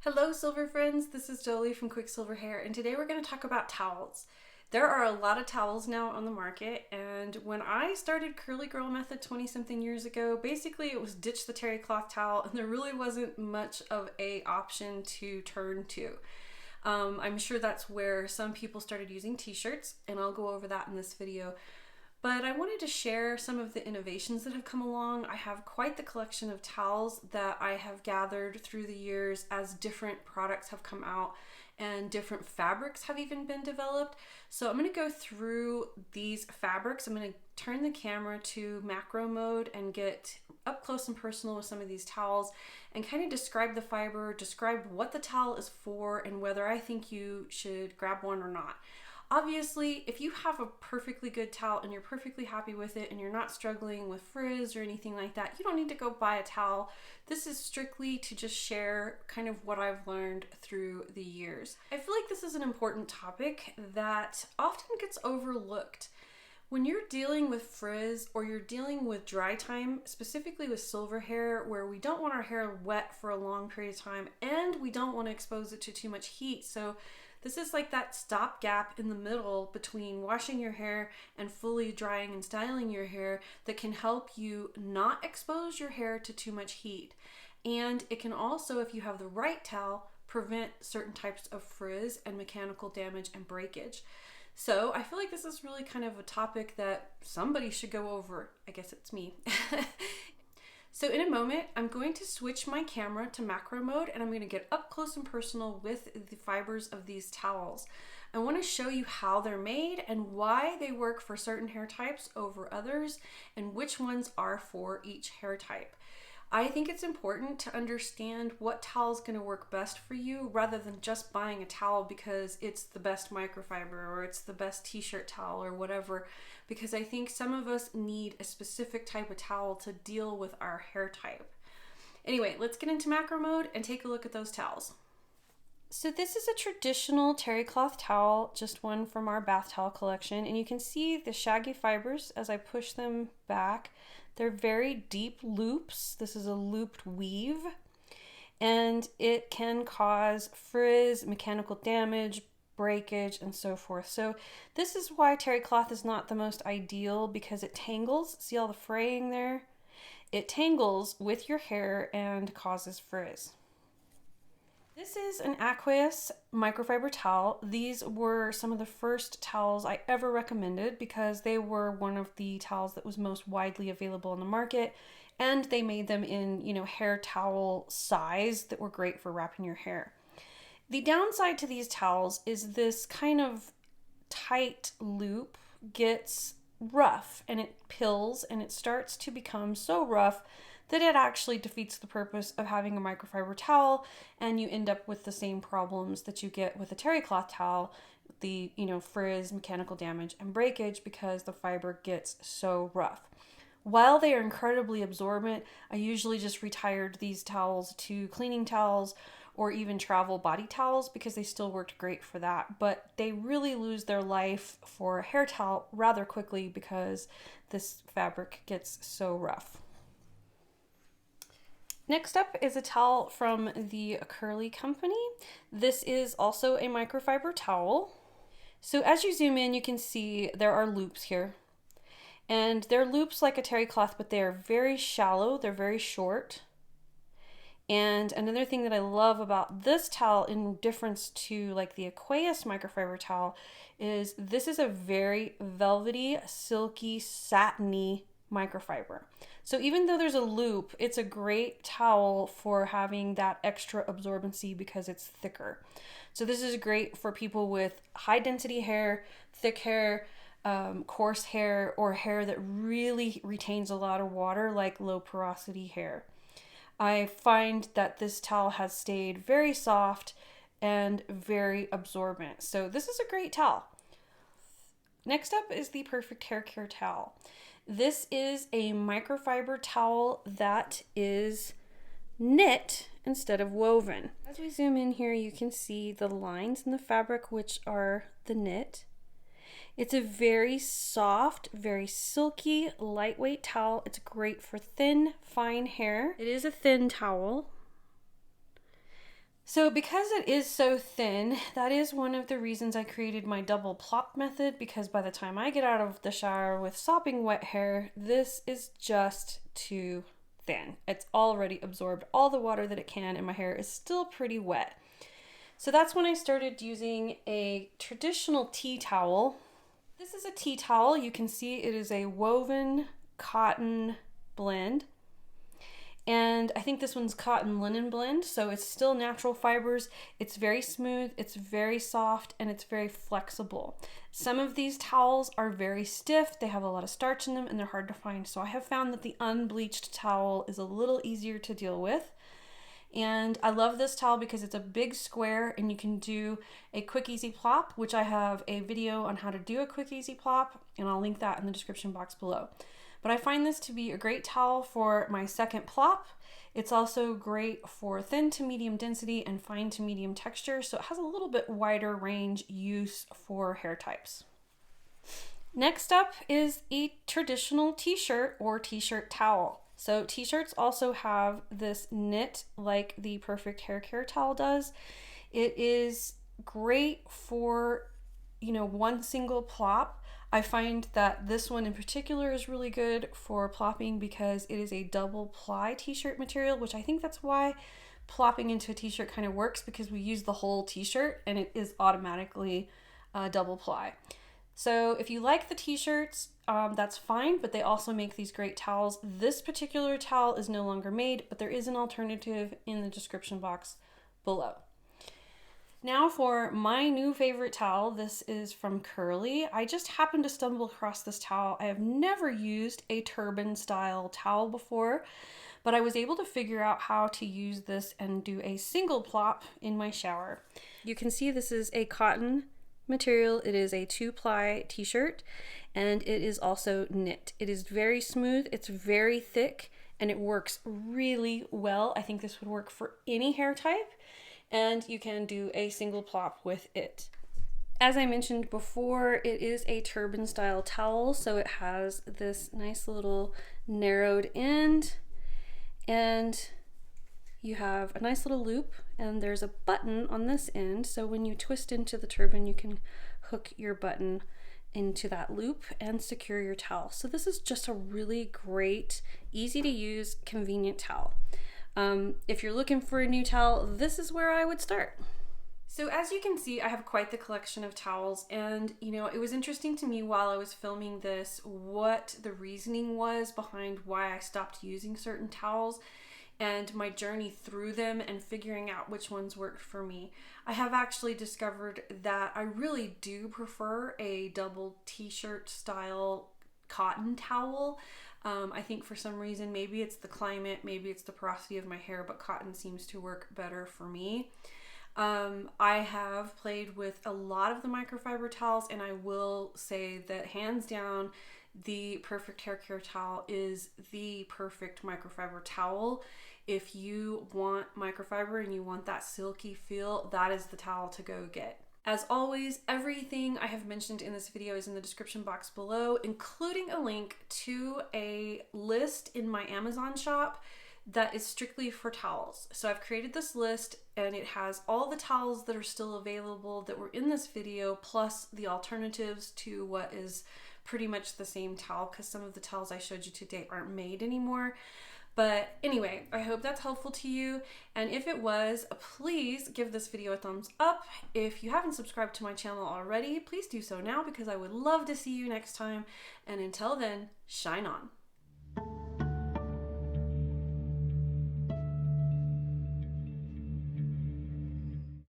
Hello silver friends, this is Joli from QuickSilverHair, and today we're going to talk about towels. There are a lot of towels now on the market, and when I started Curly Girl Method 20 something years ago, basically it was ditch the terry cloth towel, and there really wasn't much of a option to turn to. I'm sure that's where some people started using t-shirts, and I'll go over that in this video. But I wanted to share some of the innovations that have come along. I have quite the collection of towels that I have gathered through the years as different products have come out and different fabrics have even been developed. So I'm going to go through these fabrics. I'm going to turn the camera to macro mode and get up close and personal with some of these towels and kind of describe the fiber, describe what the towel is for, and whether I think you should grab one or not. Obviously, if you have a perfectly good towel and you're perfectly happy with it and you're not struggling with frizz or anything like that, you don't need to go buy a towel. This is strictly to just share kind of what I've learned through the years. I feel like this is an important topic that often gets overlooked. When you're dealing with frizz or you're dealing with dry time, specifically with silver hair, where we don't want our hair wet for a long period of time and we don't want to expose it to too much heat, so this is like that stopgap in the middle between washing your hair and fully drying and styling your hair that can help you not expose your hair to too much heat. And it can also, if you have the right towel, prevent certain types of frizz and mechanical damage and breakage. So I feel like this is really kind of a topic that somebody should go over. I guess it's me. So in a moment, I'm going to switch my camera to macro mode and I'm going to get up close and personal with the fibers of these towels. I want to show you how they're made and why they work for certain hair types over others and which ones are for each hair type. I think it's important to understand what towel is going to work best for you rather than just buying a towel because it's the best microfiber or it's the best t-shirt towel or whatever, because I think some of us need a specific type of towel to deal with our hair type. Anyway, let's get into macro mode and take a look at those towels. So this is a traditional terry cloth towel, just one from our bath towel collection, and you can see the shaggy fibers as I push them back. They're very deep loops. This is a looped weave, and it can cause frizz, mechanical damage, breakage, and so forth. So this is why terry cloth is not the most ideal, because it tangles. See all the fraying there? It tangles with your hair and causes frizz. This is an aqueous microfiber towel. These were some of the first towels I ever recommended because they were one of the towels that was most widely available on the market, and they made them in, hair towel size that were great for wrapping your hair. The downside to these towels is this kind of tight loop gets rough and it pills and it starts to become so rough that it actually defeats the purpose of having a microfiber towel, and you end up with the same problems that you get with a terry cloth towel, the frizz, mechanical damage, and breakage because the fiber gets so rough. While they are incredibly absorbent, I usually just retired these towels to cleaning towels or even travel body towels because they still worked great for that, but they really lose their life for a hair towel rather quickly because this fabric gets so rough. Next up is a towel from the Curly company. This is also a microfiber towel. So as you zoom in, you can see there are loops here. And they're loops like a terry cloth, but they are very shallow, they're very short. And another thing that I love about this towel, in difference to like the aqueous microfiber towel, is this is a very velvety, silky, satiny microfiber. So even though there's a loop, it's a great towel for having that extra absorbency because it's thicker. So this is great for people with high density hair, thick hair, coarse hair, or hair that really retains a lot of water, like low porosity hair. I find that this towel has stayed very soft and very absorbent. So this is a great towel. Next up is the Perfect Hair Care towel. This is a microfiber towel that is knit instead of woven. As we zoom in here, you can see the lines in the fabric, which are the knit. It's a very soft, very silky, lightweight towel. It's great for thin, fine hair. It is a thin towel. So because it is so thin, that is one of the reasons I created my double plop method, because by the time I get out of the shower with sopping wet hair, this is just too thin. It's already absorbed all the water that it can and my hair is still pretty wet. So that's when I started using a traditional tea towel. This is a tea towel. You can see it is a woven cotton blend. And I think this one's cotton linen blend, so it's still natural fibers. It's very smooth, it's very soft, and it's very flexible. Some of these towels are very stiff, they have a lot of starch in them, and they're hard to find. So I have found that the unbleached towel is a little easier to deal with. And I love this towel because it's a big square and you can do a quick easy plop, which I have a video on how to do a quick easy plop, and I'll link that in the description box below. But I find this to be a great towel for my second plop. It's also great for thin to medium density and fine to medium texture, so it has a little bit wider range use for hair types. Next up is a traditional t-shirt or t-shirt towel. So t-shirts also have this knit like the Perfect Hair Care towel does. It is great for, one single plop. I find that this one in particular is really good for plopping because it is a double ply t-shirt material, which I think that's why plopping into a t-shirt kind of works, because we use the whole t-shirt and it is automatically double ply. So if you like the t-shirts, that's fine, but they also make these great towels. This particular towel is no longer made, but there is an alternative in the description box below. Now for my new favorite towel. This is from Curly. I just happened to stumble across this towel. I have never used a turban style towel before, but I was able to figure out how to use this and do a single plop in my shower. You can see this is a cotton material. It is a 2-ply t-shirt and it is also knit. It is very smooth, it's very thick, and it works really well. I think this would work for any hair type, and you can do a single plop with it. As I mentioned before, it is a turban style towel, so it has this nice little narrowed end, and you have a nice little loop, and there's a button on this end, so when you twist into the turban, you can hook your button into that loop and secure your towel. So this is just a really great, easy to use, convenient towel. If you're looking for a new towel, this is where I would start. So as you can see, I have quite the collection of towels, and it was interesting to me while I was filming this what the reasoning was behind why I stopped using certain towels and my journey through them and figuring out which ones worked for me. I have actually discovered that I really do prefer a double t-shirt style cotton towel. I think for some reason, maybe it's the climate, maybe it's the porosity of my hair, but cotton seems to work better for me. I have played with a lot of the microfiber towels, and I will say that hands down, the Perfect Hair Care towel is the perfect microfiber towel. If you want microfiber and you want that silky feel, that is the towel to go get. As always, everything I have mentioned in this video is in the description box below, including a link to a list in my Amazon shop that is strictly for towels. So I've created this list and it has all the towels that are still available that were in this video, plus the alternatives to what is pretty much the same towel, because some of the towels I showed you today aren't made anymore. But anyway, I hope that's helpful to you, and if it was, please give this video a thumbs up. If you haven't subscribed to my channel already, please do so now, because I would love to see you next time, and until then, shine on.